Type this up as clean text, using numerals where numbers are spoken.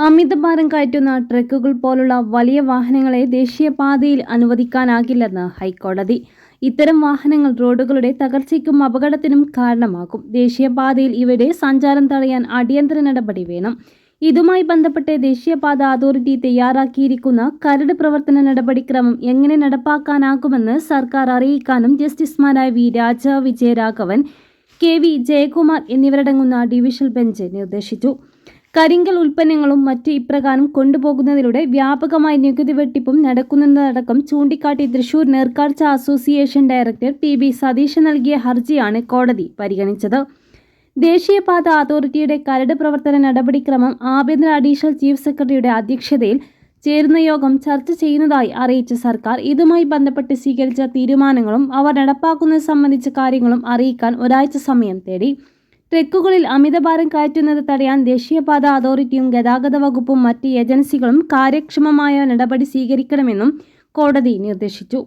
അമിതഭാരം കയറ്റുന്ന ട്രക്കുകൾ പോലുള്ള വലിയ വാഹനങ്ങളെ ദേശീയപാതയിൽ അനുവദിക്കാനാകില്ലെന്ന് ഹൈക്കോടതി. ഇത്തരം വാഹനങ്ങൾ റോഡുകളുടെ തകർച്ചയ്ക്കും അപകടത്തിനും കാരണമാകും. ദേശീയപാതയിൽ ഇവയുടെ സഞ്ചാരം തടയാൻ അടിയന്തര നടപടി വേണം. ഇതുമായി ബന്ധപ്പെട്ട് ദേശീയപാത അതോറിറ്റി തയ്യാറാക്കിയിരിക്കുന്ന കരട് പ്രവർത്തന നടപടിക്രമം എങ്ങനെ നടപ്പാക്കാനാകുമെന്ന് സർക്കാർ അറിയിക്കാനും ജസ്റ്റിസുമാരായ വി. രാജ, വിജയരാഘവൻ, കെ. വി. ജയകുമാർ എന്നിവരടങ്ങുന്ന ഡിവിഷണൽ ബെഞ്ച് നിർദ്ദേശിച്ചു. കരിങ്കൽ ഉൽപ്പന്നങ്ങളും മറ്റ് ഇപ്രകാരം കൊണ്ടുപോകുന്നതിലൂടെ വ്യാപകമായ നികുതി വെട്ടിപ്പും നടക്കുന്നതടക്കം ചൂണ്ടിക്കാട്ടി തൃശൂർ നേർക്കാഴ്ച association director P. B. Satheesan നൽകിയ ഹർജിയാണ് കോടതി പരിഗണിച്ചത്. ദേശീയപാത അതോറിറ്റിയുടെ കരട് പ്രവർത്തന നടപടിക്രമം ആഭ്യന്തര അഡീഷണൽ ചീഫ് സെക്രട്ടറിയുടെ അധ്യക്ഷതയിൽ ചേരുന്ന യോഗം ചർച്ച ചെയ്യുന്നതായി അറിയിച്ച സർക്കാർ ഇതുമായി ബന്ധപ്പെട്ട് സ്വീകരിച്ച തീരുമാനങ്ങളും അവ നടപ്പാക്കുന്നത് സംബന്ധിച്ച കാര്യങ്ങളും അറിയിക്കാൻ ഒരാഴ്ച സമയം തേടി. ട്രക്കുകളിൽ അമിതഭാരം കയറ്റുന്നത് തടയാൻ ദേശീയപാത അതോറിറ്റിയും ഗതാഗത വകുപ്പും മറ്റ് ഏജൻസികളും കാര്യക്ഷമമായ നടപടി സ്വീകരിക്കണമെന്നും കോടതി നിർദ്ദേശിച്ചു.